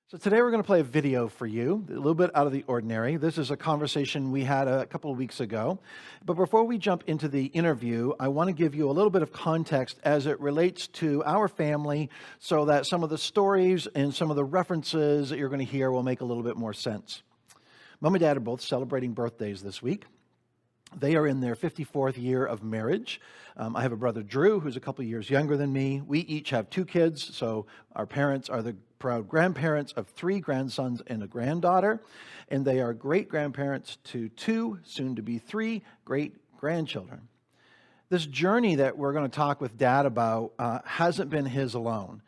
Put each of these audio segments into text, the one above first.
So today we're going to play a video for you, a little bit out of the ordinary. This is a conversation we had a couple of weeks ago. But before we jump into the interview, I want to give you a little bit of context as it relates to our family so that some of the stories and some of the references that you're going to hear will make a little bit more sense. Mom and Dad are both celebrating birthdays this week. They are in their 54th year of marriage. I have a brother, Drew, who's a couple years younger than me. We each have two kids, so our parents are the proud grandparents of three grandsons and a granddaughter, and they are great-grandparents to two, soon-to-be three, great-grandchildren. This journey that we're going to talk with Dad about hasn't been his alone.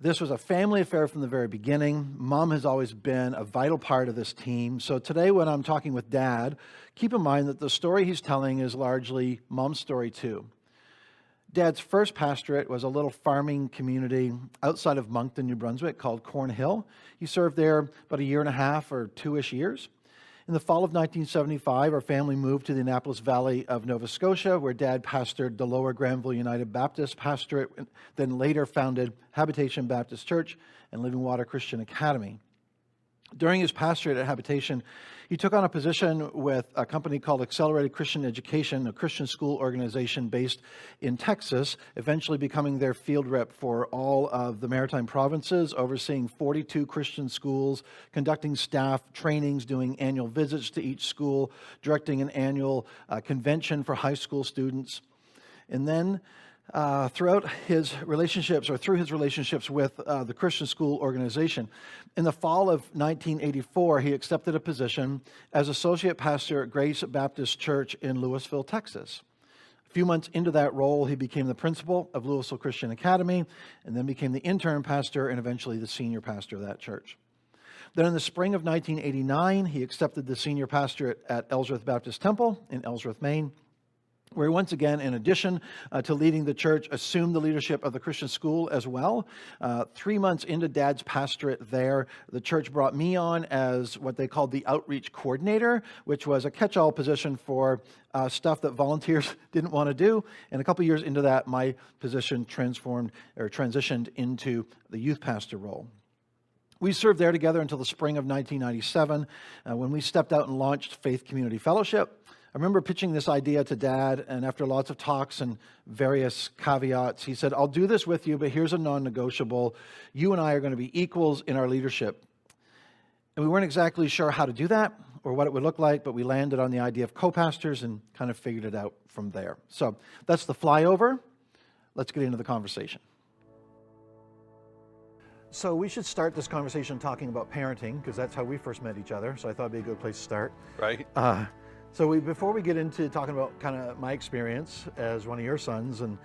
This was a family affair from the very beginning. Mom has always been a vital part of this team. So today when I'm talking with Dad, keep in mind that the story he's telling is largely Mom's story too. Dad's first pastorate was a little farming community outside of Moncton, New Brunswick called Cornhill. He served there about a year and a half or two-ish years. In the fall of 1975, our family moved to the Annapolis Valley of Nova Scotia, where Dad pastored the Lower Granville United Baptist Pastorate, then later founded Habitation Baptist Church and Living Water Christian Academy. During his pastorate at Habitation, he took on a position with a company called Accelerated Christian Education, a Christian school organization based in Texas, eventually becoming their field rep for all of the Maritime provinces, overseeing 42 Christian schools, conducting staff trainings, doing annual visits to each school, directing an annual convention for high school students. And then through his relationships with the Christian school organization, in the fall of 1984, he accepted a position as associate pastor at Grace Baptist Church in Louisville, Texas. A few months into that role, he became the principal of Louisville Christian Academy, and then became the interim pastor and eventually the senior pastor of that church. Then in the spring of 1989, he accepted the senior pastorate at Ellsworth Baptist Temple in Ellsworth, Maine, where he once again, in addition to leading the church, assumed the leadership of the Christian school as well. 3 months into Dad's pastorate there, the church brought me on as what they called the outreach coordinator, which was a catch-all position for stuff that volunteers didn't want to do. And a couple years into that, my position transitioned into the youth pastor role. We served there together until the spring of 1997, when we stepped out and launched Faith Community Fellowship. I remember pitching this idea to Dad, and after lots of talks and various caveats, he said, "I'll do this with you, but here's a non-negotiable. You and I are going to be equals in our leadership." And we weren't exactly sure how to do that or what it would look like, but we landed on the idea of co-pastors and kind of figured it out from there. So that's the flyover. Let's get into the conversation. So we should start this conversation talking about parenting, because that's how we first met each other. So I thought it'd be a good place to start. Right. So before we get into talking about kind of my experience as one of your sons and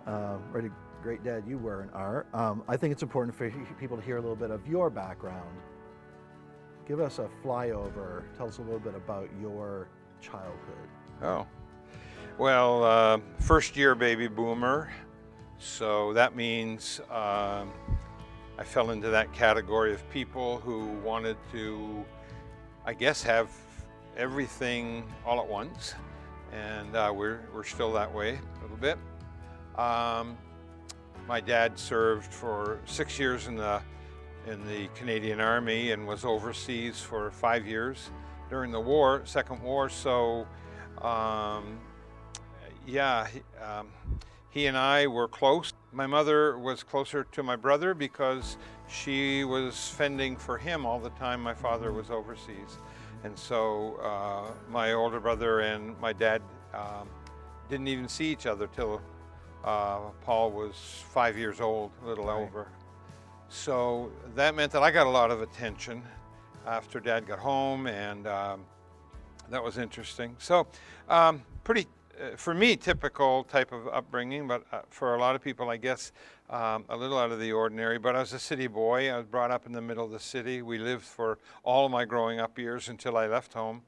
what a great dad you were and are, I think it's important for people to hear a little bit of your background. Give us a flyover. Tell us a little bit about your childhood. Oh, well, first year baby boomer. So that means I fell into that category of people who wanted to, I guess, have everything all at once, and we're still that way a little bit. My dad served for 6 years in the Canadian Army and was overseas for 5 years during the Second War. So he and I were close. My mother was closer to my brother because she was fending for him all the time my father was overseas. And so my older brother and my dad didn't even see each other till Paul was 5 years old, a little over. So that meant that I got a lot of attention after Dad got home, and that was interesting. So pretty, for me, typical type of upbringing, but for a lot of people, I guess, a little out of the ordinary. But I was a city boy. I was brought up in the middle of the city. We lived for all of my growing up years until I left home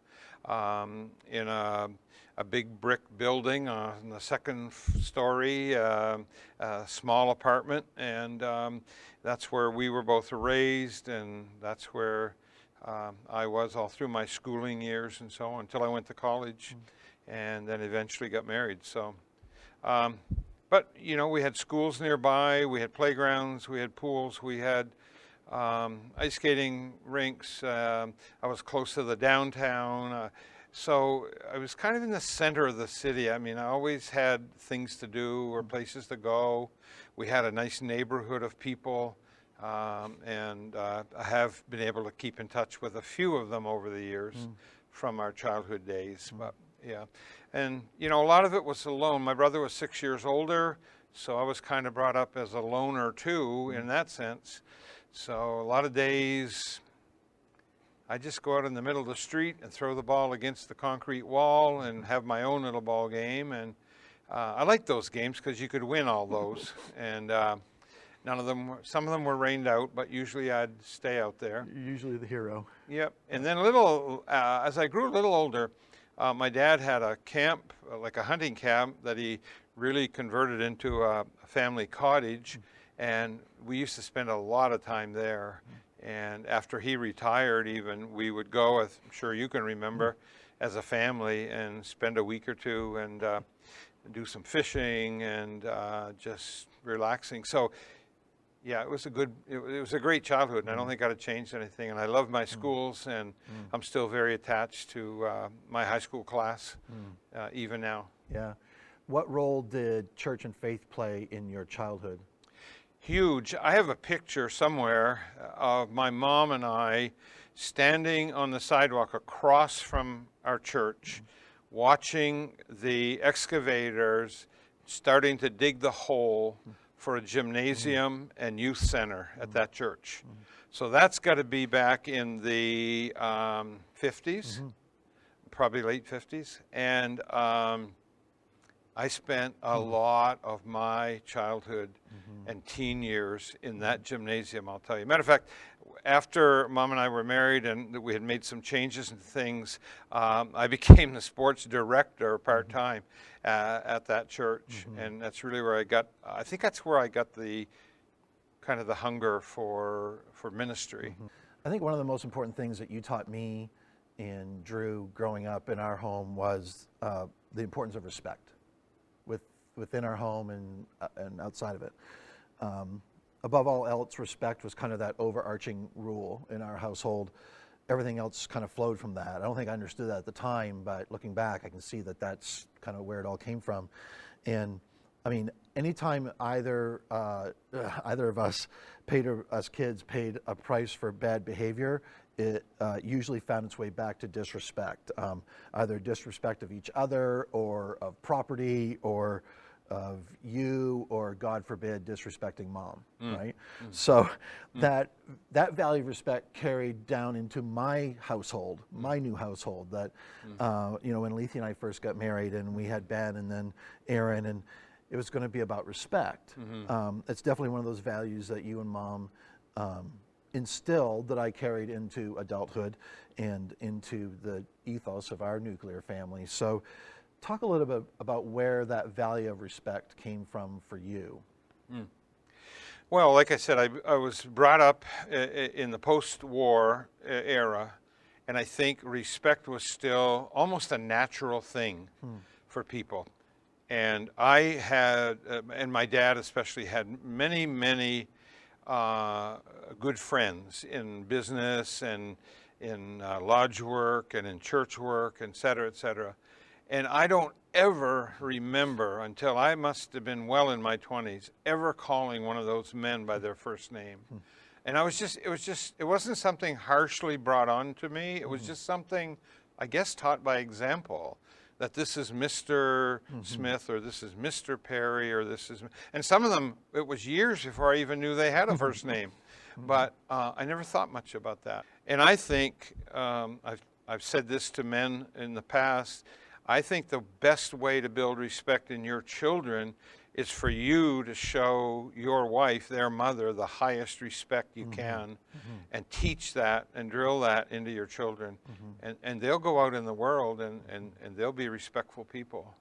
in a big brick building on the second story, a small apartment. And that's where we were both raised, and that's where I was all through my schooling years and so on until I went to college. And then eventually got married. So, but you know, we had schools nearby, we had playgrounds, we had pools, we had ice skating rinks. I was close to the downtown. So I was kind of in the center of the city. I mean, I always had things to do or places to go. We had a nice neighborhood of people. And I have been able to keep in touch with a few of them over the years from our childhood days. But yeah, and you know, a lot of it was alone. My brother was 6 years older, so I was kind of brought up as a loner too in that sense. So a lot of days I just go out in the middle of the street and throw the ball against the concrete wall and have my own little ball game. And I like those games because you could win all those. And some of them were rained out, but usually I'd stay out there. You're usually the hero. Yep. And then as I grew a little older, my dad had a camp, like a hunting camp, that he really converted into a family cottage. And we used to spend a lot of time there. And after he retired, even, we would go, as I'm sure you can remember, as a family and spend a week or two and do some fishing and just relaxing. So, yeah, it was a great childhood, and I don't think I'd have changed anything. And I love my schools, and I'm still very attached to my high school class, even now. Yeah. What role did church and faith play in your childhood? Huge. I have a picture somewhere of my mom and I standing on the sidewalk across from our church, watching the excavators starting to dig the hole for a gymnasium and youth center at that church. So that's got to be back in the 50s, probably late 50s. And I spent a lot of my childhood and teen years in that gymnasium, I'll tell you. Matter of fact, after Mom and I were married and we had made some changes and things, I became the sports director part-time at that church. And that's really where I think that's where I got the kind of the hunger for ministry. I think one of the most important things that you taught me and Drew growing up in our home was the importance of respect within our home and outside of it. Above all else, respect was kind of that overarching rule in our household. Everything else kind of flowed from that. I don't think I understood that at the time, but looking back, I can see that that's kind of where it all came from. And I mean, anytime either of us kids paid a price for bad behavior, it usually found its way back to disrespect, either disrespect of each other or of property or of you, or God forbid, disrespecting mom, right? So that value of respect carried down into my household, my new household. That you know, when Lethe and I first got married, and we had Ben and then Aaron, and it was going to be about respect. It's definitely one of those values that you and Mom instilled that I carried into adulthood and into the ethos of our nuclear family. So talk a little bit about where that value of respect came from for you. Well, like I said, I was brought up in the post-war era, and I think respect was still almost a natural thing for people. And I had, and my dad especially, had many, many good friends in business and in lodge work and in church work, et cetera, et cetera. And I don't ever remember, until I must have been well in my 20s, ever calling one of those men by their first name. And it wasn't something harshly brought on to me. It was just something, I guess, taught by example, that this is Mr. Smith, or this is Mr. Perry, or this is, and some of them, it was years before I even knew they had a first name. But I never thought much about that. And I think, I've said this to men in the past, I think the best way to build respect in your children is for you to show your wife, their mother, the highest respect you can, and teach that and drill that into your children. And they'll go out in the world and they'll be respectful people.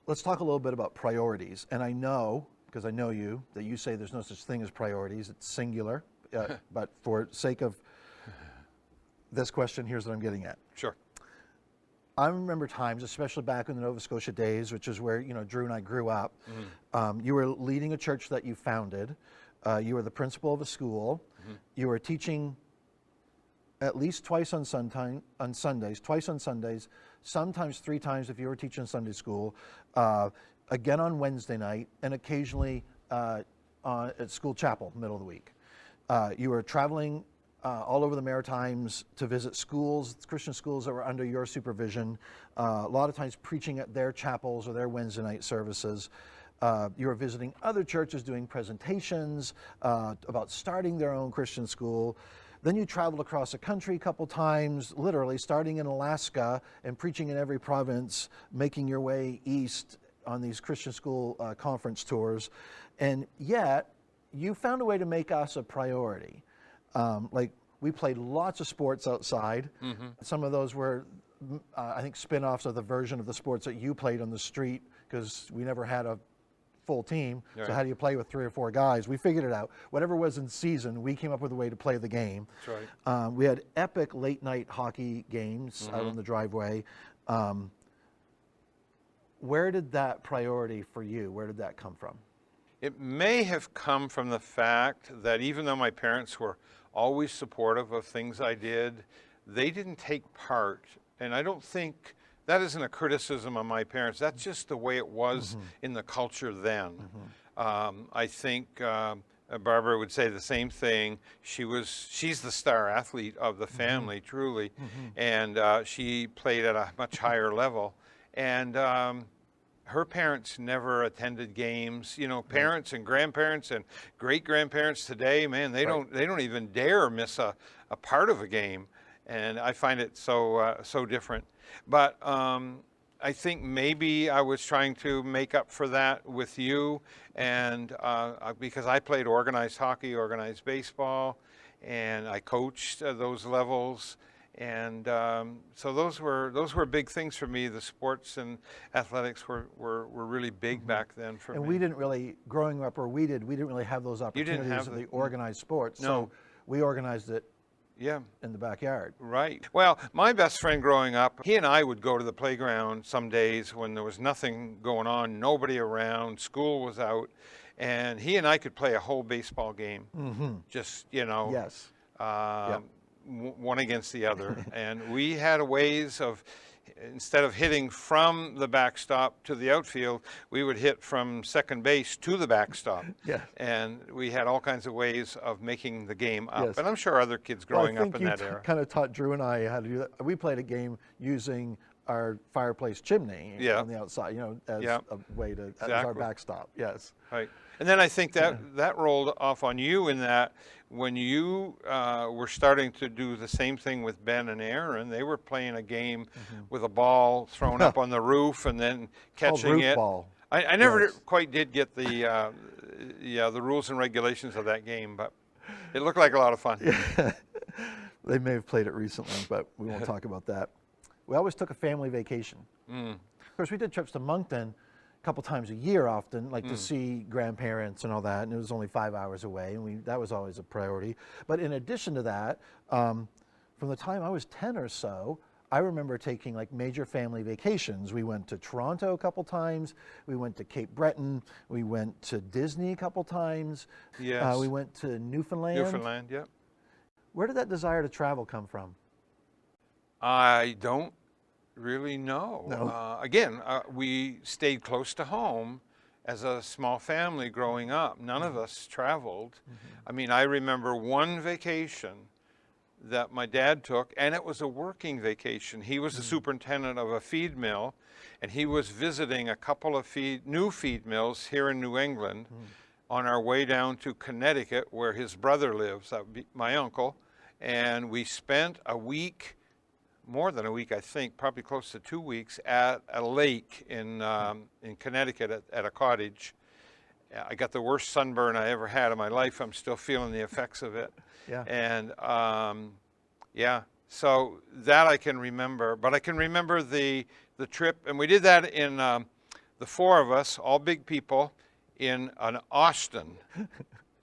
Let's talk a little bit about priorities. And I know, because I know you, that you say there's no such thing as priorities, it's singular. But for sake of this question, here's what I'm getting at. Sure. I remember times, especially back in the Nova Scotia days, which is where, you know, Drew and I grew up. You were leading a church that you founded. You were the principal of a school. You were teaching at least twice on Sundays, twice on Sundays, sometimes 3 times if you were teaching Sunday school, again on Wednesday night, and occasionally at school chapel, middle of the week. You were traveling all over the Maritimes to visit schools, Christian schools that were under your supervision, a lot of times preaching at their chapels or their Wednesday night services. You were visiting other churches doing presentations about starting their own Christian school. Then you traveled across the country a couple times, literally starting in Alaska and preaching in every province, making your way east on these Christian school conference tours. And yet, you found a way to make us a priority. Like, we played lots of sports outside. Some of those were, I think, spin-offs of the version of the sports that you played on the street, because we never had a full team. Right. So how do you play with 3 or 4 guys? We figured it out. Whatever was in season, we came up with a way to play the game. That's right. We had epic late night hockey games out in the driveway. Where did that priority for you, where did that come from? It may have come from the fact that even though my parents were always supportive of things I did, they didn't take part. And I don't think that isn't a criticism of my parents. That's just the way it was in the culture then. I think Barbara would say the same thing. She's the star athlete of the family, truly, and she played at a much higher level. And her parents never attended games. You know, parents and grandparents and great grandparents today, man, they don't even dare miss a part of a game. And I find it so different. But I think maybe I was trying to make up for that with you, and because I played organized hockey, organized baseball, and I coached those levels, and so those were big things for me. The sports and athletics were really big back then for me. And we didn't really, growing up, we didn't really have those opportunities of the organized sports. No. So we organized it Yeah. in the backyard. Right. Well, my best friend growing up, he and I would go to the playground some days when there was nothing going on, nobody around, school was out, and he and I could play a whole baseball game. Just, you know, Yes. one against the other. And we had ways of, instead of hitting from the backstop to the outfield, we would hit from second base to the backstop. Yeah. And we had all kinds of ways of making the game up. Yes. And I'm sure other kids growing up in that era. kind of taught Drew and I how to do that. We played a game using our fireplace chimney on the outside, you know, as a way to, as our backstop. Yes. Right. And then I think that rolled off on you in that when you were starting to do the same thing with Ben and Aaron, they were playing a game with a ball thrown up on the roof and then catching it. Ball. I never quite did get the rules and regulations of that game, but it looked like a lot of fun. They may have played it recently, but we won't talk about that. We always took a family vacation. Of course, we did trips to Moncton a couple times a year often, like to see grandparents and all that, and it was only 5 hours away, and that was always a priority. But in addition to that, from the time I was 10 or so, I remember taking like major family vacations. We went to Toronto a couple times, we went to Cape Breton, we went to Disney a couple times, we went to Newfoundland. Newfoundland, yep. Where did that desire to travel come from? I don't really know. No. Again, we stayed close to home as a small family growing up. None of us traveled. I mean, I remember one vacation that my dad took, and it was a working vacation. He was the superintendent of a feed mill, and he was visiting a couple of new feed mills here in New England on our way down to Connecticut, where his brother lives, that would be my uncle, and we spent a week, more than a week, I think, probably close to 2 weeks, at a lake in Connecticut at a cottage. I got the worst sunburn I ever had in my life. I'm still feeling the effects of it. Yeah. And so that I can remember. But I can remember the trip, and we did that in the 4 of us, all big people, in an Austin.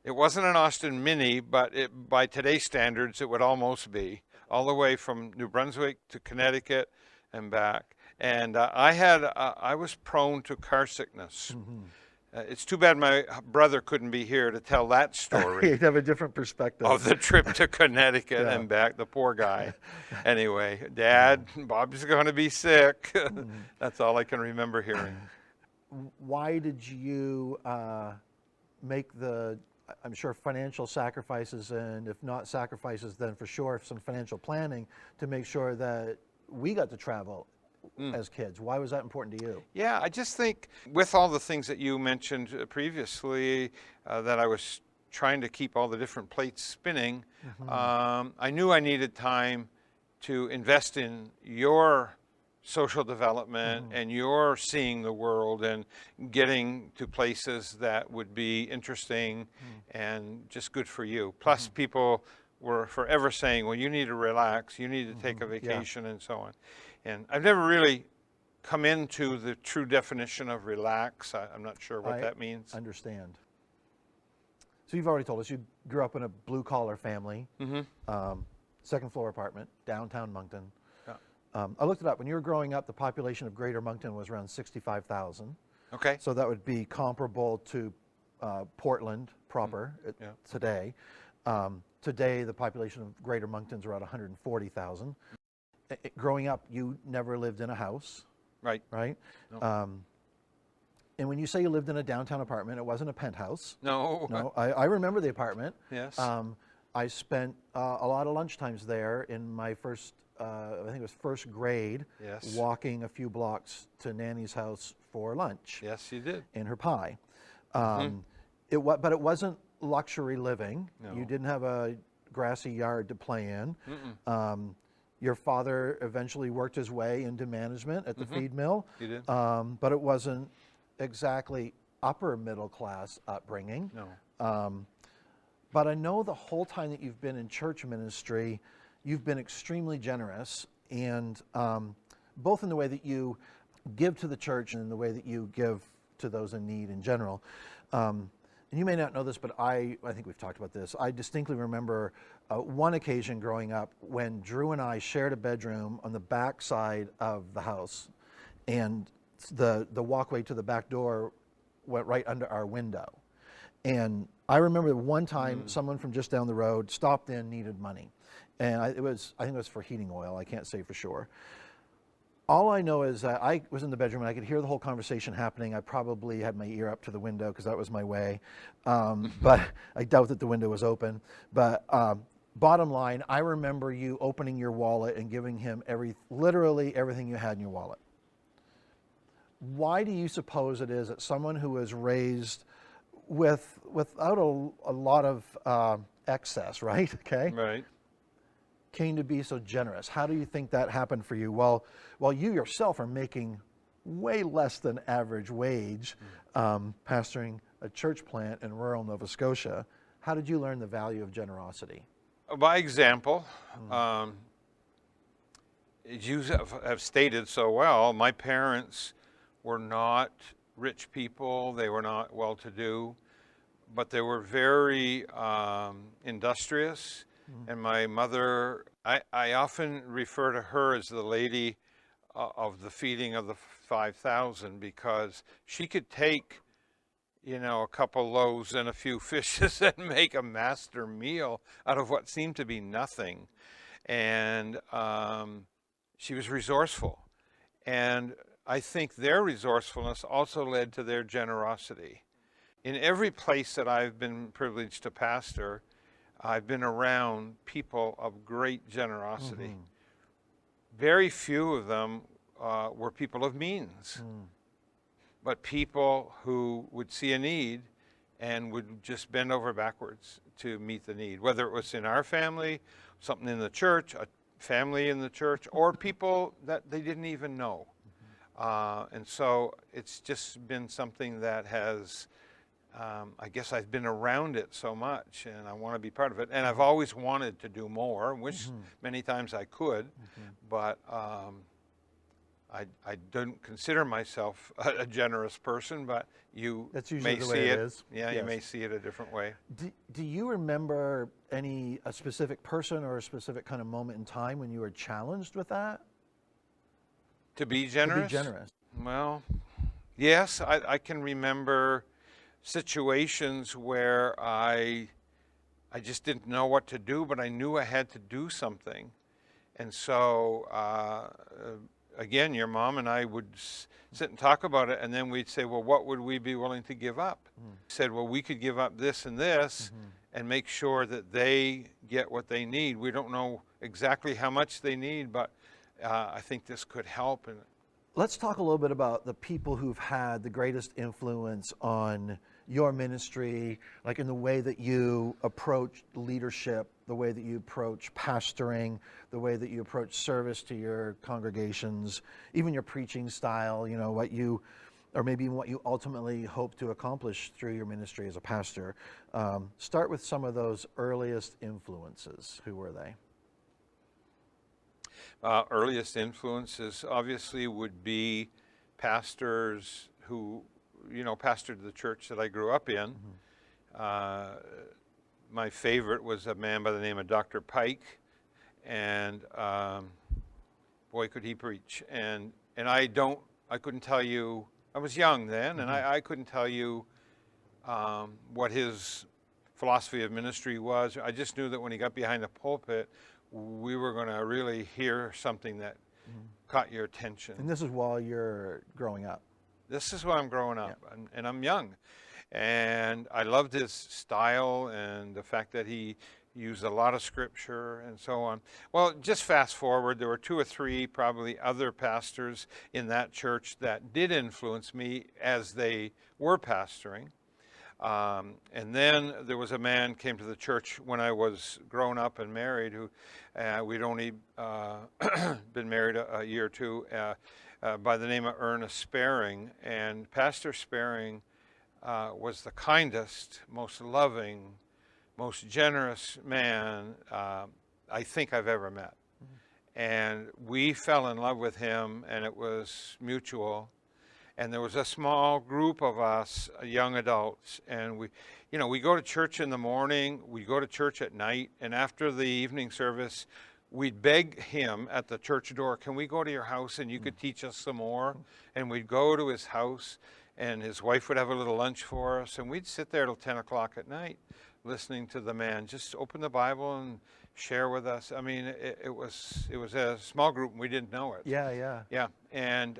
It wasn't an Austin Mini, but by today's standards, it would almost be, all the way from New Brunswick to Connecticut and back. And I was prone to car sickness. It's too bad my brother couldn't be here to tell that story You'd have a different perspective. of the trip to Connecticut Yeah. and back. The poor guy. Anyway, Dad, Bob's going to be sick. That's all I can remember hearing. Why did you make the, I'm sure, financial sacrifices, and if not sacrifices, then for sure some financial planning to make sure that we got to travel as kids? Why was that important to you? Yeah, I just think with all the things that you mentioned previously, that I was trying to keep all the different plates spinning, I knew I needed time to invest in your social development and your seeing the world and getting to places that would be interesting and just good for you. Plus, people were forever saying, well, you need to relax, you need to take a vacation, and so on. And I've never really come into the true definition of relax. I'm not sure what that means. Understand. So you've already told us you grew up in a blue-collar family, second-floor apartment, downtown Moncton. Yeah. I looked it up. When you were growing up, the population of Greater Moncton was around 65,000. Okay. So that would be comparable to Portland proper today. Today, the population of Greater Moncton is around 140,000. Growing up, you never lived in a house. Right. Right? No. And when you say you lived in a downtown apartment, it wasn't a penthouse. No. No, I remember the apartment. Yes. I spent a lot of lunchtimes there in my first, I think it was first grade, Yes. walking a few blocks to Nanny's house for lunch. Yes, you did. And her pie. But it wasn't luxury living. No. You didn't have a grassy yard to play in. Your father eventually worked his way into management at the feed mill. He did. But it wasn't exactly upper middle class upbringing. No. But I know the whole time that you've been in church ministry, you've been extremely generous, and both in the way that you give to the church and in the way that you give to those in need in general. And you may not know this, but I think we've talked about this. I distinctly remember one occasion growing up when Drew and I shared a bedroom on the back side of the house, and the walkway to the back door went right under our window. And I remember one time someone from just down the road stopped in, needed money. And I think it was for heating oil. I can't say for sure. All I know is that I was in the bedroom and I could hear the whole conversation happening. I probably had my ear up to the window because that was my way. But I doubt that the window was open. But bottom line, I remember you opening your wallet and giving him literally everything you had in your wallet. Why do you suppose it is that someone who was raised without a lot of excess, right? Okay. Right. Came to be so generous? How do you think that happened for you? While you yourself are making way less than average wage, pastoring a church plant in rural Nova Scotia, how did you learn the value of generosity? By example, as you have stated so well, my parents were not rich people. They were not well-to-do, but they were very industrious. And my mother, I often refer to her as the lady of the feeding of the 5,000, because she could take, a couple loaves and a few fishes and make a master meal out of what seemed to be nothing. And she was resourceful. And I think their resourcefulness also led to their generosity. In every place that I've been privileged to pastor, I've been around people of great generosity. Very few of them were people of means, but people who would see a need and would just bend over backwards to meet the need, whether it was in our family, something in the church, a family in the church, or people that they didn't even know. And so it's just been something that has, I guess I've been around it so much, and I want to be part of it. And I've always wanted to do more, wish many times I could, but I don't consider myself a generous person, but you That's usually may the see way it. it is. Yeah, Yes. you may see it a different way. Do you remember a specific person or a specific kind of moment in time when you were challenged with that? To be generous? To be generous. Well, yes, I can remember situations where I just didn't know what to do, but I knew I had to do something. And so, again, your mom and I would sit and talk about it, and then we'd say, well, what would we be willing to give up? Said, well, we could give up this and this and make sure that they get what they need. We don't know exactly how much they need, but I think this could help. And Let's talk a little bit about the people who've had the greatest influence on your ministry, like in the way that you approach leadership, the way that you approach pastoring, the way that you approach service to your congregations, even your preaching style, you know, what you, or maybe even what you ultimately hope to accomplish through your ministry as a pastor. Start with some of those earliest influences. Who were they? Earliest influences obviously would be pastors who, you know, pastored the church that I grew up in. My favorite was a man by the name of Dr. Pike, and boy, could he preach. And I couldn't tell you, I was young then, and I couldn't tell you what his philosophy of ministry was. I just knew that when he got behind the pulpit, we were going to really hear something that caught your attention. And this is while you're growing up. This is why I'm growing up, and I'm young. And I loved his style and the fact that he used a lot of scripture and so on. Well, just fast forward, there were 2 or 3 probably other pastors in that church that did influence me as they were pastoring. And then there was a man came to the church when I was grown up and married, who we'd only been married a year or 2, by the name of Ernest Sparing. And Pastor Sparing was the kindest, most loving, most generous man I think I've ever met. And we fell in love with him, and it was mutual. And there was a small group of us, young adults, and we go to church in the morning, we go to church at night, and after the evening service, we'd beg him at the church door, can we go to your house and you could teach us some more? And we'd go to his house, and his wife would have a little lunch for us, and we'd sit there till 10 o'clock at night listening to the man just open the Bible and share with us. I mean, it was a small group, and we didn't know it. Yeah, and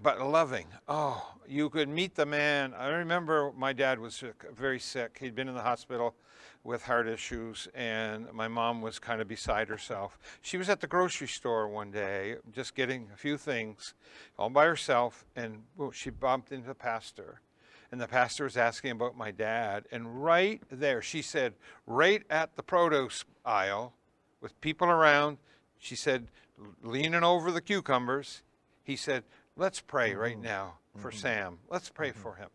but loving. Oh, you could meet the man. I remember my dad was sick, very sick. He'd been in the hospital with heart issues, and my mom was kind of beside herself. She was at the grocery store one day, just getting a few things, all by herself, and she bumped into the pastor. And the pastor was asking about my dad, and right there, she said, right at the produce aisle, with people around, she said, leaning over the cucumbers, he said, let's pray right now for Sam. Let's pray for him.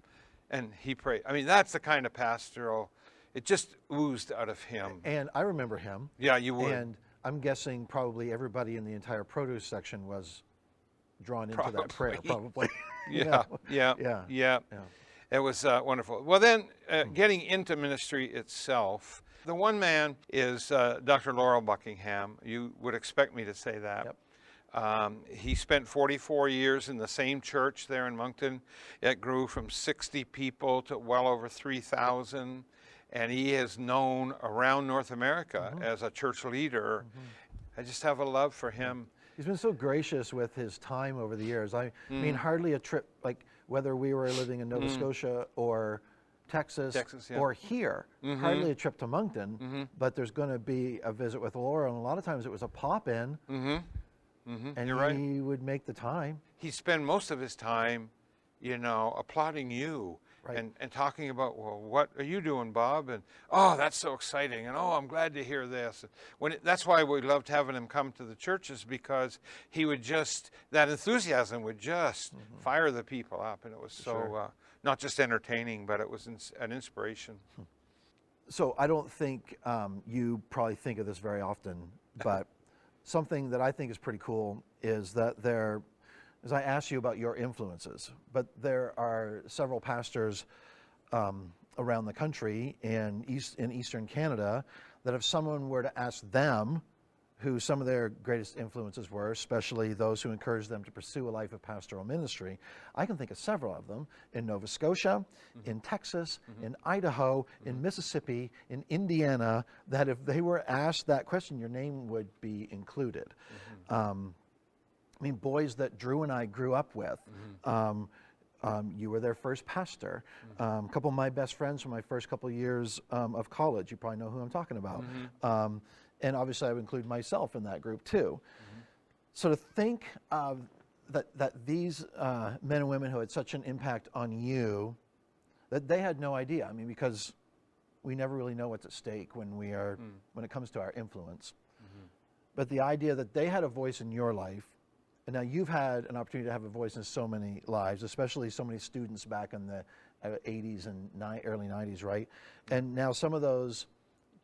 And he prayed. I mean, that's the kind of pastoral, it just oozed out of him. And I remember him. Yeah, you would. And I'm guessing probably everybody in the entire produce section was drawn into that prayer, probably. Yeah. It was wonderful. Well, then, getting into ministry itself, the one man is Dr. Laurel Buckingham. You would expect me to say that. Yep. He spent 44 years in the same church there in Moncton. It grew from 60 people to well over 3,000. And he is known around North America as a church leader. I just have a love for him. He's been so gracious with his time over the years. I mean, hardly a trip, like whether we were living in Nova Scotia or Texas or here, hardly a trip to Moncton, but there's going to be a visit with Laura. And a lot of times it was a pop-in. And You're right. he would make the time. He'd spend most of his time, applauding you Right. and talking about, well, what are you doing, Bob? And, oh, that's so exciting. And, oh, I'm glad to hear this. That's why we loved having him come to the churches, because he would that enthusiasm would just fire the people up. And it was so, not just entertaining, but it was an inspiration. So I don't think you probably think of this very often, but something that I think is pretty cool is that as I asked you about your influences, but there are several pastors around the country in Eastern Canada that if someone were to ask them who some of their greatest influences were, especially those who encouraged them to pursue a life of pastoral ministry. I can think of several of them in Nova Scotia, in Texas, in Idaho, in Mississippi, in Indiana, that if they were asked that question, your name would be included. I mean, boys that Drew and I grew up with. You were their first pastor. A couple of my best friends from my first couple of years of college. You probably know who I'm talking about. And obviously I would include myself in that group too. So to think that these men and women who had such an impact on you, that they had no idea. I mean, because we never really know what's at stake when it comes to our influence. But the idea that they had a voice in your life, and now you've had an opportunity to have a voice in so many lives, especially so many students back in the 80s and early 90s, right? And now some of those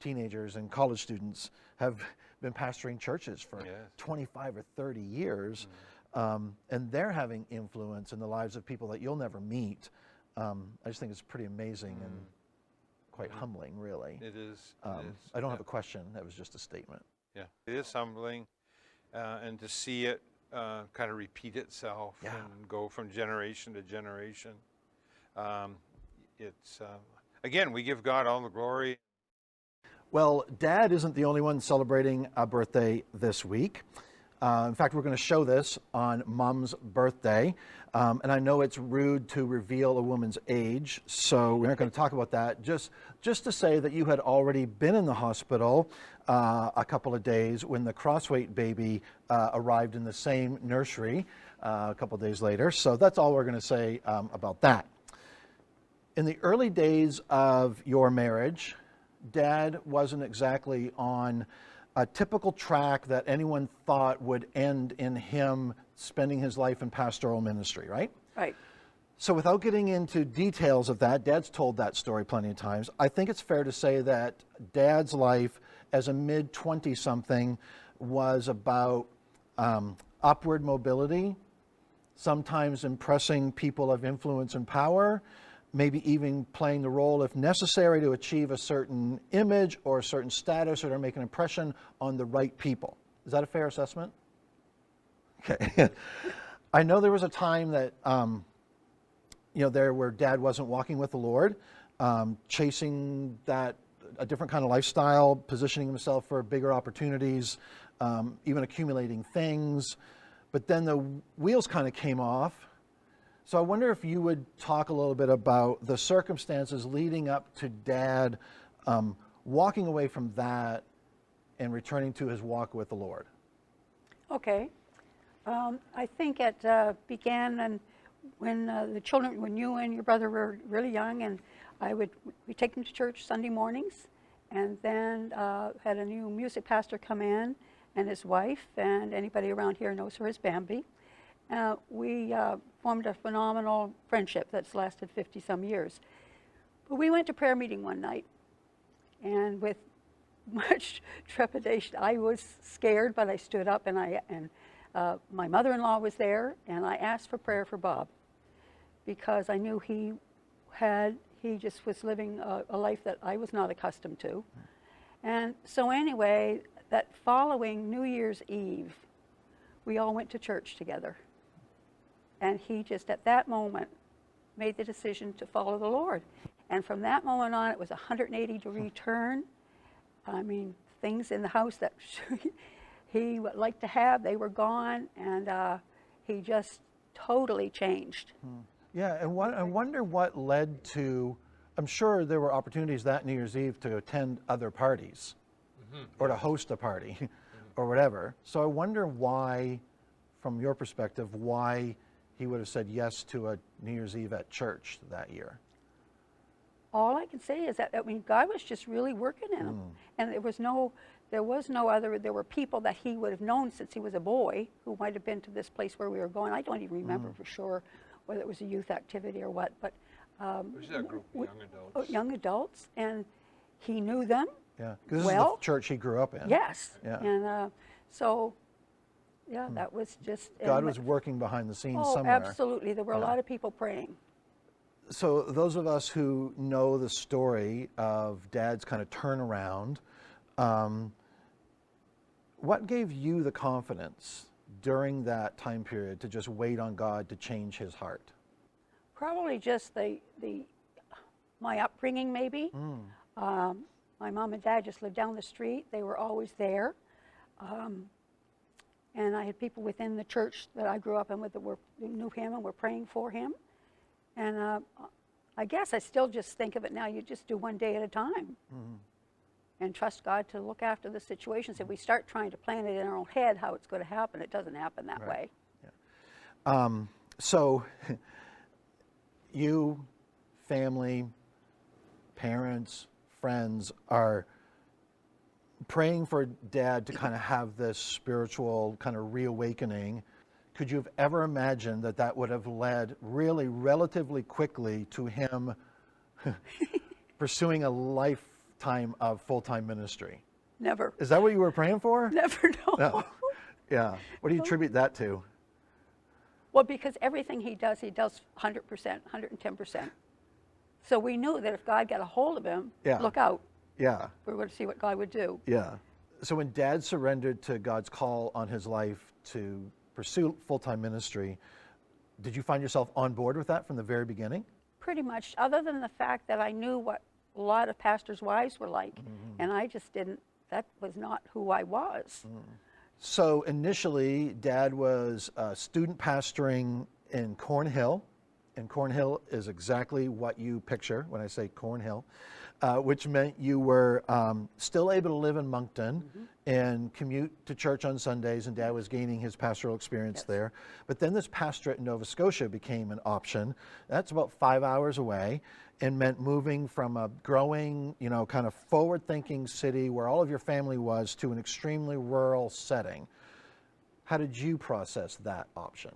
teenagers and college students have been pastoring churches for 25 or 30 years, and they're having influence in the lives of people that you'll never meet. I just think it's pretty amazing and quite humbling, really. It is. I don't have a question. That was just a statement. Yeah, it is humbling, and to see it kind of repeat itself and go from generation to generation. Again, we give God all the glory. Well, Dad isn't the only one celebrating a birthday this week. In fact, we're going to show this on Mom's birthday. And I know it's rude to reveal a woman's age, so we're not going to talk about that. Just to say that you had already been in the hospital a couple of days when the Crossweight baby arrived in the same nursery a couple of days later. So that's all we're going to say about that. In the early days of your marriage, Dad wasn't exactly on a typical track that anyone thought would end in him spending his life in pastoral ministry, right? Right. So without getting into details of that, Dad's told that story plenty of times. I think it's fair to say that Dad's life as a mid-20-something was about upward mobility, sometimes impressing people of influence and power, maybe even playing the role, if necessary, to achieve a certain image or a certain status or to make an impression on the right people. Is that a fair assessment? Okay. I know there was a time that, there where Dad wasn't walking with the Lord, chasing a different kind of lifestyle, positioning himself for bigger opportunities, even accumulating things. But then the wheels kind of came off. So I wonder if you would talk a little bit about the circumstances leading up to Dad walking away from that and returning to his walk with the Lord. Okay. I think it began when you and your brother were really young, and we take them to church Sunday mornings, and then had a new music pastor come in, and his wife, and anybody around here knows her as Bambi. We formed a phenomenal friendship that's lasted 50-some years. But we went to prayer meeting one night, and with much trepidation, I was scared, but I stood up, and my mother-in-law was there, and I asked for prayer for Bob, because I knew he just was living a life that I was not accustomed to. And so anyway, that following New Year's Eve, we all went to church together. And he just, at that moment, made the decision to follow the Lord. And from that moment on, it was a 180-degree turn. I mean, things in the house that he would like to have, they were gone, and he just totally changed. Yeah, and I wonder what led to, I'm sure there were opportunities that New Year's Eve to attend other parties or to host a party or whatever. So I wonder why, from your perspective, why he would have said yes to a New Year's Eve at church that year. All I can say is that, God was just really working in him. And there was no other, there were people that he would have known since he was a boy who might have been to this place where we were going. I don't even remember for sure whether it was a youth activity or what, but There's that group of young adults. Young adults, and he knew them. Yeah, because this is the church he grew up in. Yes. Yeah. And that was just... God was working behind the scenes somewhere. Oh, absolutely. There were a lot of people praying. So those of us who know the story of Dad's kind of turnaround, What gave you the confidence during that time period to just wait on God to change his heart? Probably just my upbringing, maybe. My mom and dad just lived down the street. They were always there. And I had people within the church that I grew up in with that knew him and were praying for him. And I guess I still just think of it now, you just do one day at a time. And trust God to look after the situations. If we start trying to plan it in our own head how it's going to happen, it doesn't happen that way. Yeah. So you, family, parents, friends are praying for Dad to kind of have this spiritual kind of reawakening. Could you have ever imagined that that would have led really relatively quickly to him pursuing a lifetime of full-time ministry? Never. Is that what you were praying for? Never, no. No. Yeah. What do you attribute that to? Well, because everything he does 100%, 110%. So we knew that if God got a hold of him, look out. Yeah. We were going to see what God would do. Yeah. So when Dad surrendered to God's call on his life to pursue full-time ministry, did you find yourself on board with that from the very beginning? Pretty much, other than the fact that I knew what a lot of pastors' wives were like, and I just didn't, that was not who I was. So initially, Dad was student pastoring in Cornhill, and Cornhill is exactly what you picture when I say Cornhill, which meant you were still able to live in Moncton and commute to church on Sundays, and Dad was gaining his pastoral experience there. But then this pastorate in Nova Scotia became an option. That's about 5 hours away, and meant moving from a growing, kind of forward-thinking city where all of your family was to an extremely rural setting. How did you process that option?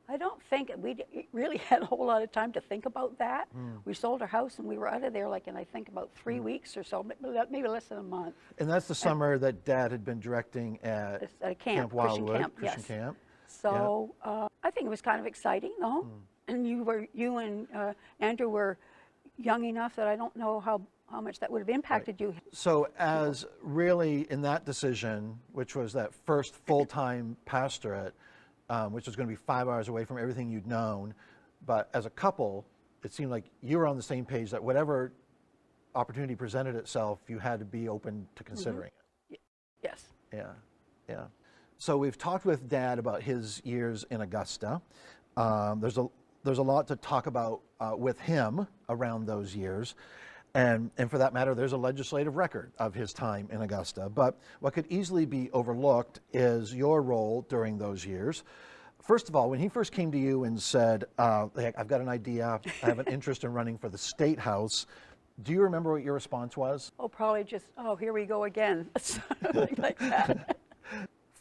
I don't think we really had a whole lot of time to think about that. We sold our house and we were out of there in I think about 3 weeks or so, maybe less than a month. And that's the summer that Dad had been directing at Camp Wildwood, Christian Camp. So I think it was kind of exciting, though. And you and Andrew were young enough that I don't know how much that would have impacted you. So as really in that decision, which was that first full-time pastorate, which was going to be 5 hours away from everything you'd known, but as a couple, it seemed like you were on the same page that whatever opportunity presented itself, you had to be open to considering it. Yes. Yeah. So we've talked with Dad about his years in Augusta. There's a lot to talk about with him around those years. And for that matter, there's a legislative record of his time in Augusta. But what could easily be overlooked is your role during those years. First of all, when he first came to you and said, I've got an idea, I have an interest in running for the State House, do you remember what your response was? Oh, probably just, here we go again. Something like that.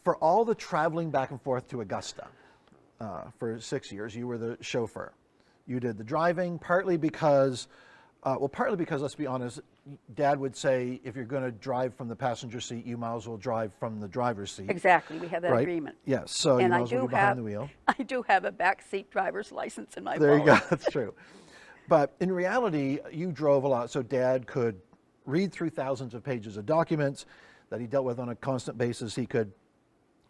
For all the traveling back and forth to Augusta for 6 years, you were the chauffeur. You did the driving, partly because, let's be honest, Dad would say, if you're going to drive from the passenger seat, you might as well drive from the driver's seat. Exactly, we had that agreement. Yes, so you might as well be behind the wheel. I do have a backseat driver's license in my There wallet. you go, that's true. But in reality, you drove a lot, so Dad could read through thousands of pages of documents that he dealt with on a constant basis. He could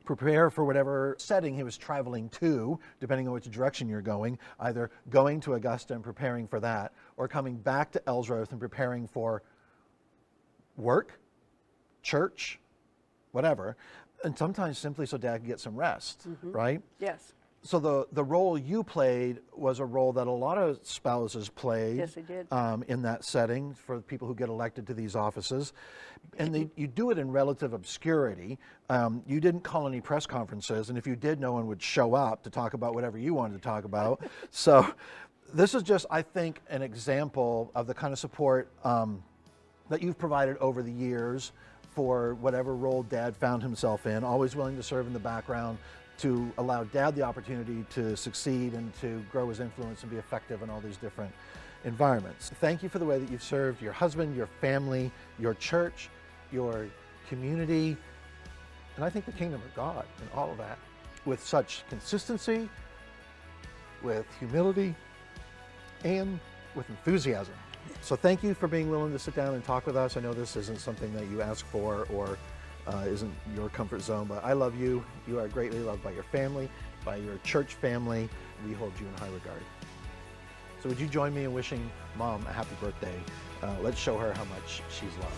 prepare for whatever setting he was traveling to, depending on which direction you're going, either going to Augusta and preparing for that, or coming back to Ellsworth and preparing for work, church, whatever, and sometimes simply so Dad could get some rest, right? Yes. So the role you played was a role that a lot of spouses played. Yes, they did. In that setting for people who get elected to these offices. And you do it in relative obscurity. You didn't call any press conferences, and if you did, no one would show up to talk about whatever you wanted to talk about. So this is just, I think, an example of the kind of support that you've provided over the years for whatever role Dad found himself in, always willing to serve in the background, to allow Dad the opportunity to succeed and to grow his influence and be effective in all these different environments. Thank you for the way that you've served your husband, your family, your church, your community, and I think the kingdom of God and all of that with such consistency, with humility, and with enthusiasm. So thank you for being willing to sit down and talk with us. I know this isn't something that you ask for or isn't your comfort zone, but I love you. You are greatly loved by your family, by your church family. We hold you in high regard. So would you join me in wishing Mom a happy birthday? Let's show her how much she's loved.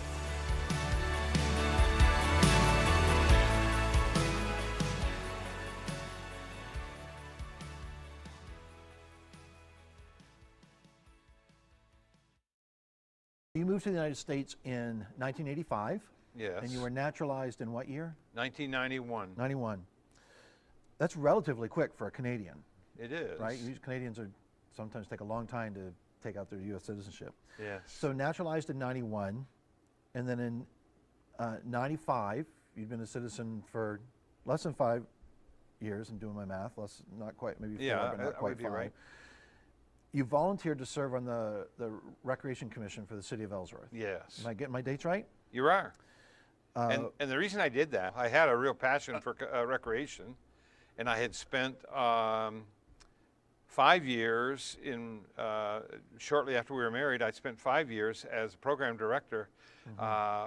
You moved to the United States in 1985. Yes. And you were naturalized in what year? 1991. 91. That's relatively quick for a Canadian, It is. right? Canadians sometimes take a long time to take out their U.S. citizenship. Yes. So naturalized in 91, and then in 95, you'd been a citizen for less than 5 years. I'm doing my math, not quite, maybe 4, Yeah, but not that quite would be 5. right. You volunteered to serve on the Recreation Commission for the city of Ellsworth. Yes. Am I getting my dates right? You are. And the reason I did that, I had a real passion for recreation, and I had spent 5 years shortly after we were married, I spent 5 years as program director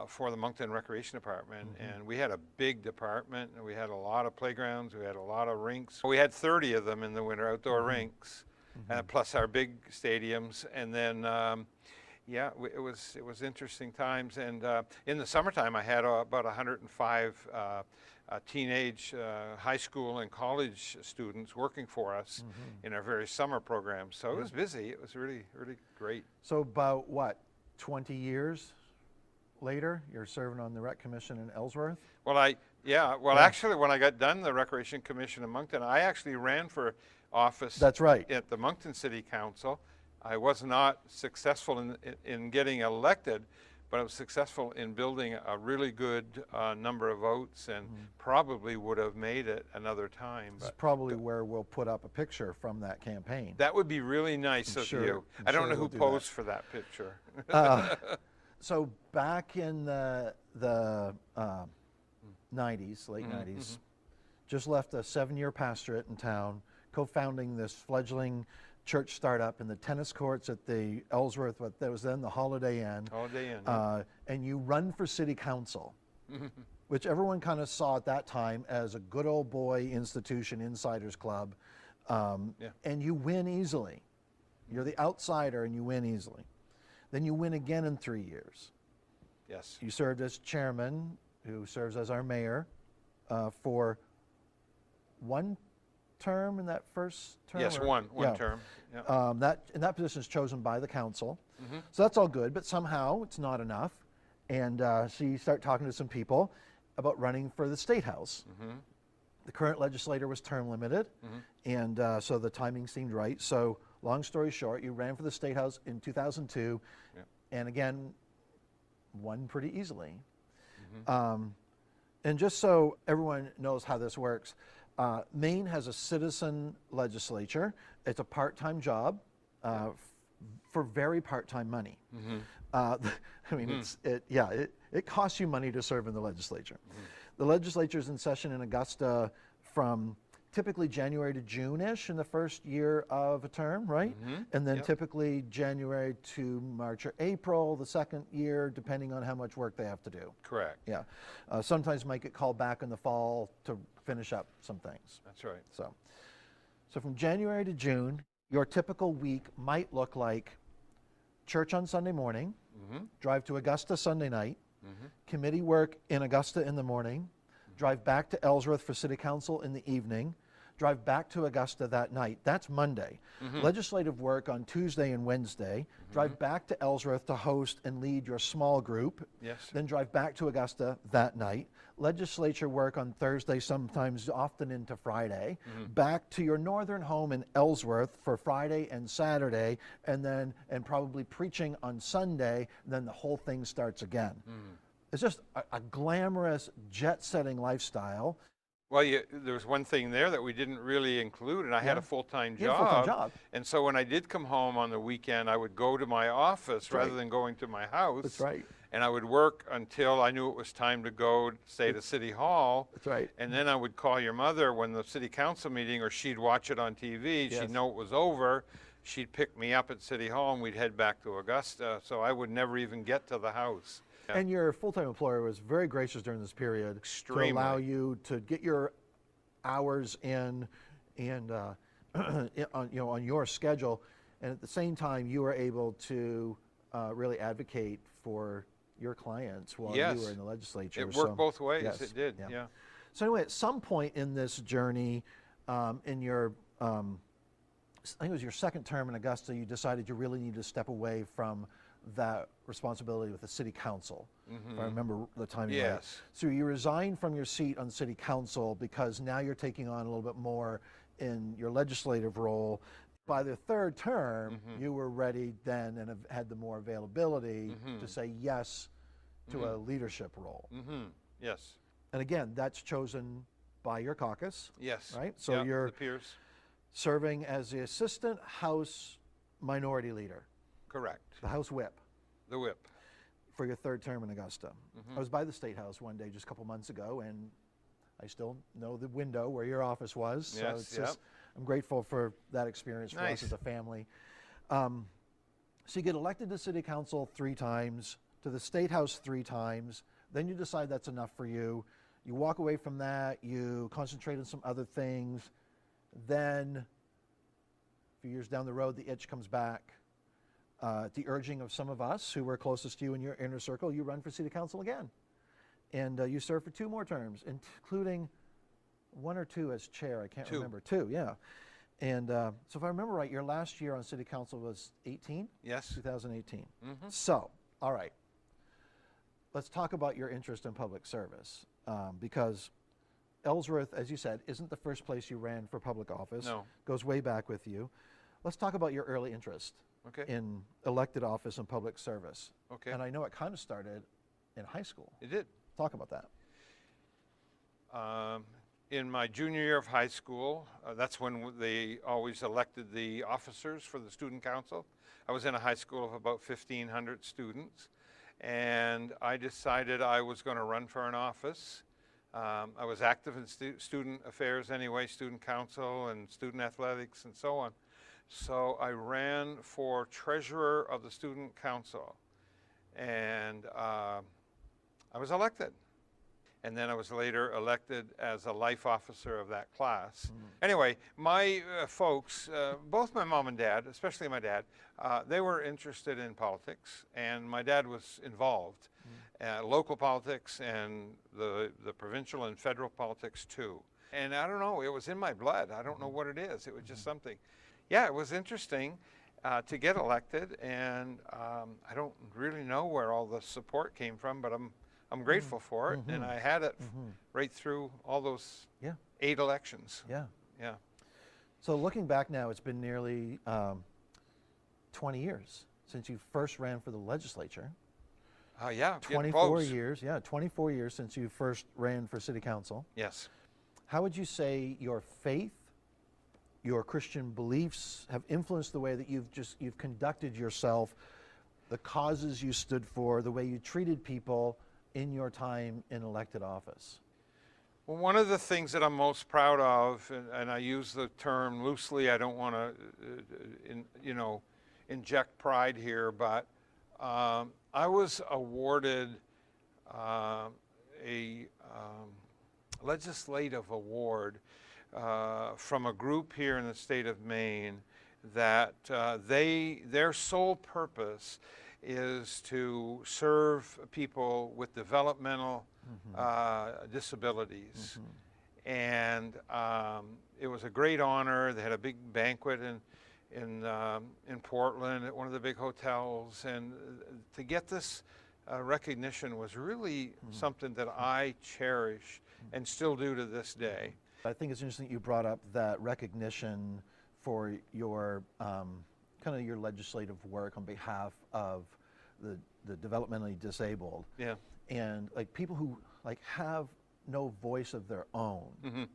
for the Moncton Recreation Department. And we had a big department, and we had a lot of playgrounds, we had a lot of rinks. We had 30 of them in the winter, outdoor rinks, plus our big stadiums. And then yeah, it was interesting times, and in the summertime I had about 105 teenage high school and college students working for us in our various summer programs. So it was busy. It was really, really great. So about what, 20 years later, you're serving on the Rec Commission in Ellsworth? Well, actually, when I got done the Recreation Commission in Moncton, I actually ran for office. That's right. At the Moncton City Council. I was not successful in getting elected, but I was successful in building a really good number of votes, and probably would have made it another time. This is probably where we'll put up a picture from that campaign. That would be really nice of you. I don't know who posed for that picture. So back in the 90s, late 90s, just left a 7-year pastorate in town, co-founding this fledgling church startup in the tennis courts at the Ellsworth, what that was then the Holiday Inn. Holiday Inn. And you run for city council, which everyone kind of saw at that time as a good old boy institution, insiders club. And you win easily. You're the outsider and you win easily. Then you win again in 3 years. Yes. You served as chairman, who serves as our mayor, for one term in that first term? Yes, one term. Yeah. That position is chosen by the council. So that's all good, but somehow it's not enough. And so you start talking to some people about running for the State House. The current legislator was term limited, and so the timing seemed right. So long story short, you ran for the State House in 2002, and again, won pretty easily. And just so everyone knows how this works, Maine has a citizen legislature. It's a part-time job for very part-time money. I mean, it costs you money to serve in the legislature. The legislature is in session in Augusta from typically January to June-ish in the first year of a term, right? And then typically January to March or April the second year, depending on how much work they have to do. Correct. Yeah. Sometimes might get called back in the fall to finish up some things. That's right. So from January to June, your typical week might look like church on Sunday morning, drive to Augusta Sunday night, committee work in Augusta in the morning, drive back to Ellsworth for city council in the evening, drive back to Augusta that night. That's Monday. Legislative work on Tuesday and Wednesday, drive back to Ellsworth to host and lead your small group, then drive back to Augusta that night. Legislature work on Thursday, sometimes often into Friday, back to your northern home in Ellsworth for Friday and Saturday, and probably preaching on Sunday, then the whole thing starts again. It's just a glamorous, jet-setting lifestyle. Well, there was one thing there that we didn't really include, and I had a full-time You had a full-time job. job. And so when I did come home on the weekend, I would go to my office rather than going to my house. That's right. And I would work until I knew it was time to go, say, to City Hall. That's right. And then I would call your mother when the city council meeting, or she'd watch it on TV. Yes. She'd know it was over. She'd pick me up at City Hall, and we'd head back to Augusta. So I would never even get to the house. And your full-time employer was very gracious during this period Extremely. to allow you to get your hours in and on your schedule, and at the same time you were able to really advocate for your clients while Yes. you were in the legislature. It worked both ways. Yes, It did. Yeah. So anyway, at some point in this journey, in your I think it was your second term in Augusta, you decided you really needed to step away from that responsibility with the city council, if I remember the timing right. Yes. So you resigned from your seat on the city council because now you're taking on a little bit more in your legislative role. By the third term, you were ready then and have had the more availability to say yes to a leadership role. Yes. And again, that's chosen by your caucus. Yes. Right? So Yeah, you're the peers. serving as the assistant House minority leader, Correct. the House whip, The whip. for your third term in Augusta. I was by the State House one day just a couple months ago, and I still know the window where your office was. So Yes, it's just, I'm grateful for that experience for Nice. us as a family. So you get elected to City Council 3 times, to the State House 3 times, then you decide that's enough for you. You walk away from that, you concentrate on some other things, then a few years down the road, the itch comes back. At the urging of some of us who were closest to you in your inner circle, you run for City Council again. And you serve for 2 more terms, including 1 or 2 as chair. I can't 2. remember. 2, yeah. And so if I remember right, your last year on City Council was 18? Yes. 2018. So, all right. Let's talk about your interest in public service, because Ellsworth, as you said, isn't the first place you ran for public office. No. Goes way back with you. Let's talk about your early interest Okay. in elected office and public service. Okay. And I know it kind of started in high school. It did. Talk about that. In my junior year of high school, that's when they always elected the officers for the student council. I was in a high school of about 1,500 students, and I decided I was going to run for an office. I was active in student affairs anyway, student council and student athletics and so on. So I ran for treasurer of the student council, and I was elected. And then I was later elected as a life officer of that class. Anyway, my folks, both my mom and dad, especially my dad, they were interested in politics, and my dad was involved. Local politics and the provincial and federal politics too. And I don't know, it was in my blood. I don't know what it is. It was just something. Yeah, it was interesting to get elected, and I don't really know where all the support came from, but I'm grateful for it, and I had it right through all those 8 elections. Yeah. Yeah. So looking back now, it's been nearly 20 years since you first ran for the legislature. Yeah, getting 24 close. years, yeah, 24 years since you first ran for city council. Yes. How would you say your faith, your Christian beliefs have influenced the way that you've conducted yourself, the causes you stood for, the way you treated people in your time in elected office? Well, one of the things that I'm most proud of, and I use the term loosely, I don't want to, inject pride here, but I was awarded a legislative award from a group here in the state of Maine that their sole purpose is to serve people with developmental disabilities. And it was a great honor. They had a big banquet in Portland at one of the big hotels. And to get this recognition was really something that I cherish and still do to this day. I think it's interesting that you brought up that recognition for your kind of your legislative work on behalf of the developmentally disabled. Yeah. And like people who like have no voice of their own,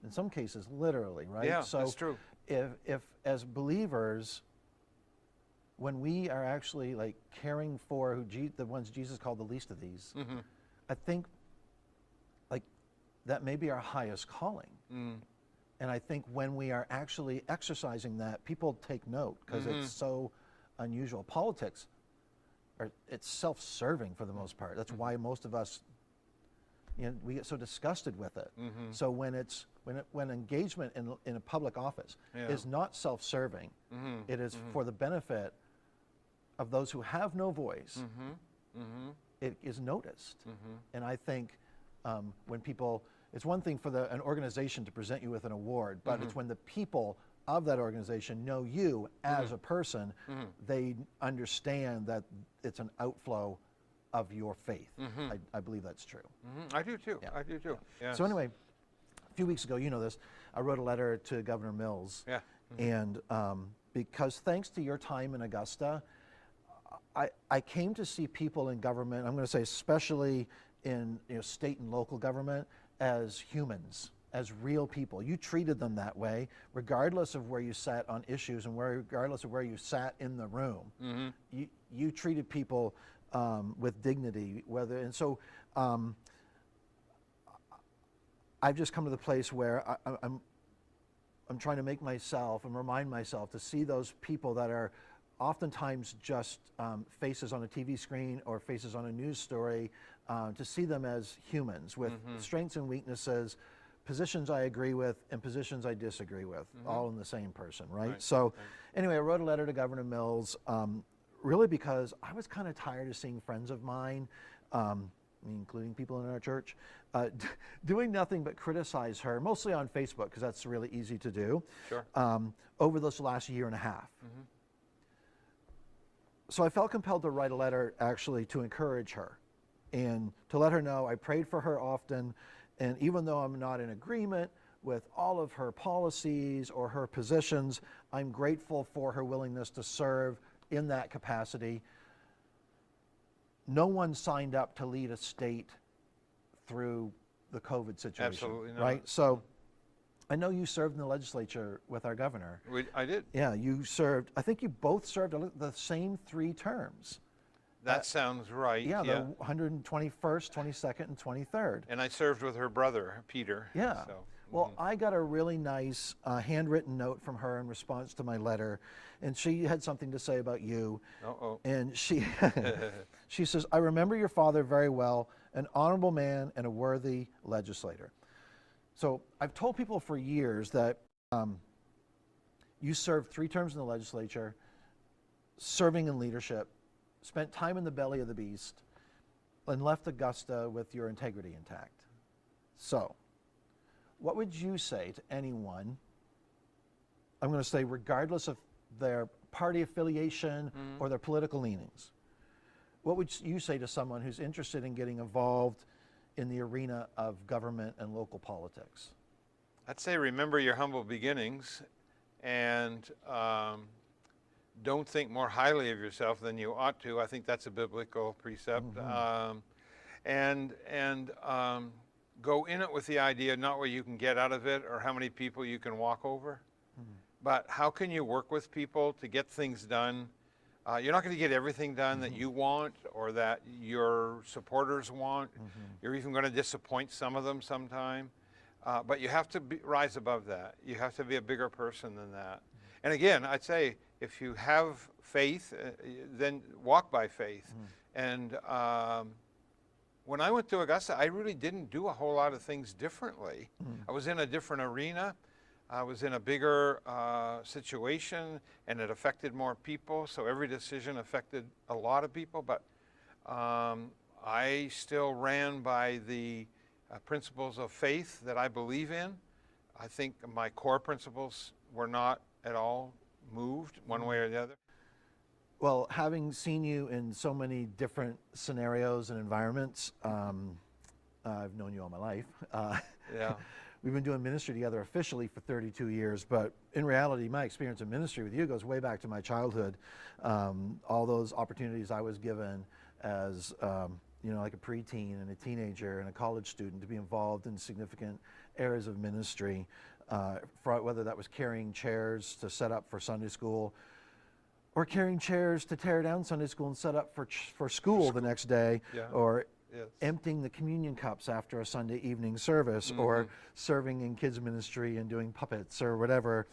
in some cases literally, right? Yeah, so that's true. If as believers, when we are actually like caring for the ones Jesus called the least of these, I think like that may be our highest calling. And I think when we are actually exercising that, people take note because it's so unusual. Politics, it's self-serving for the most part. That's why most of us, we get so disgusted with it. So when engagement in a public office is not self-serving, it is for the benefit of those who have no voice. It is noticed, and I think when people, it's one thing for an organization to present you with an award, but it's when the people of that organization know you as a person, they understand that it's an outflow of your faith. I believe that's true. I do too. Yeah. I do too. Yeah. So anyway, a few weeks ago, you know this, I wrote a letter to Governor Mills. Yeah. And because thanks to your time in Augusta, I came to see people in government, I'm going to say especially in state and local government, as humans, as real people. You treated them that way, regardless of where you sat on issues and regardless of where you sat in the room. You treated people with dignity. And so I've just come to the place where I'm trying to make myself and remind myself to see those people that are oftentimes just faces on a TV screen or faces on a news story, to see them as humans with strengths and weaknesses, positions I agree with and positions I disagree with, all in the same person, right? So anyway, I wrote a letter to Governor Mills, really because I was kind of tired of seeing friends of mine, including people in our church, doing nothing but criticize her, mostly on Facebook, because that's really easy to do, over this last year and a half. So I felt compelled to write a letter actually to encourage her and to let her know I prayed for her often, and even though I'm not in agreement with all of her policies or her positions, I'm grateful for her willingness to serve in that capacity. No one signed up to lead a state through the COVID situation. Absolutely not. Right? So I know you served in the legislature with our governor. I did. Yeah, you served, I think you both served the same 3 terms. That sounds right. Yeah, the 121st, 22nd, and 23rd. And I served with her brother, Peter. Yeah. So, well, I got a really nice handwritten note from her in response to my letter, and she had something to say about you. And she, she says, I remember your father very well, an honorable man and a worthy legislator. So I've told people for years that you served 3 terms in the legislature, serving in leadership, spent time in the belly of the beast, and left Augusta with your integrity intact. So, what would you say to anyone, I'm going to say regardless of their party affiliation or their political leanings, what would you say to someone who's interested in getting involved in the arena of government and local politics? I'd say remember your humble beginnings, and don't think more highly of yourself than you ought to. I think that's a biblical precept. And go in it with the idea not what you can get out of it or how many people you can walk over, but how can you work with people to get things done. You're not going to get everything done that you want or that your supporters want. You're even going to disappoint some of them sometime. But you have to rise above that. You have to be a bigger person than that. And again, I'd say if you have faith, then walk by faith. And when I went to Augusta, I really didn't do a whole lot of things differently. I was in a different arena. I was in a bigger situation, and it affected more people. So every decision affected a lot of people. But I still ran by the principles of faith that I believe in. I think my core principles were not at all moved one way or the other. Well, having seen you in so many different scenarios and environments, I've known you all my life. Yeah. We've been doing ministry together officially for 32 years, but in reality, my experience in ministry with you goes way back to my childhood. All those opportunities I was given as, like a preteen and a teenager and a college student to be involved in significant areas of ministry, whether that was carrying chairs to set up for Sunday school, or carrying chairs to tear down Sunday school and set up for school the next day, or emptying the communion cups after a Sunday evening service, or serving in kids ministry and doing puppets or whatever.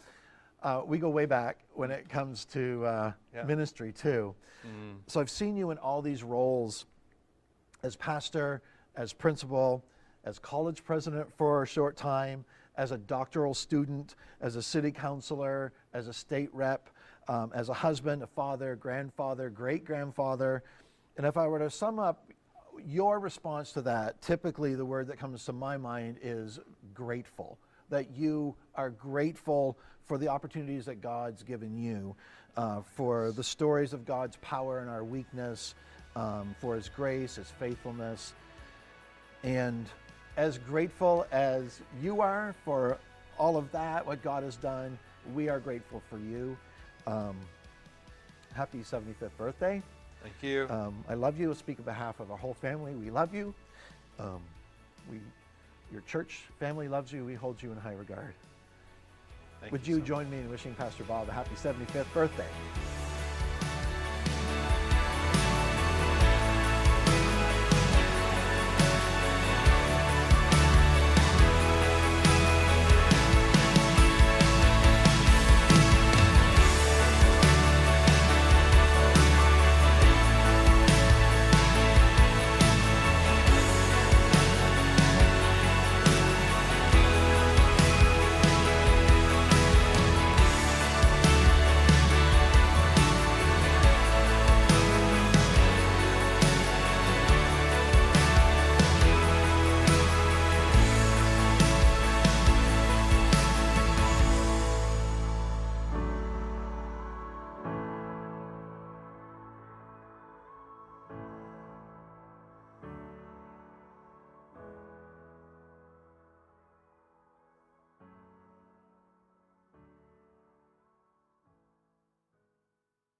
we go way back when it comes to ministry too. So I've seen you in all these roles as pastor, as principal, as college president for a short time, as a doctoral student, as a city councilor, as a state rep, as a husband, a father, grandfather, great-grandfather. And if I were to sum up your response to that, typically the word that comes to my mind is grateful. That you are grateful for the opportunities that God's given you, for the stories of God's power in our weakness, for His grace, His faithfulness. And as grateful as you are for all of that, what God has done, we are grateful for you. Happy 75th birthday. Thank you. I love you. I speak on behalf of our whole family. We love you. Your church family loves you. We hold you in high regard. Thank Would you you so join me in wishing Pastor Bob a happy 75th birthday?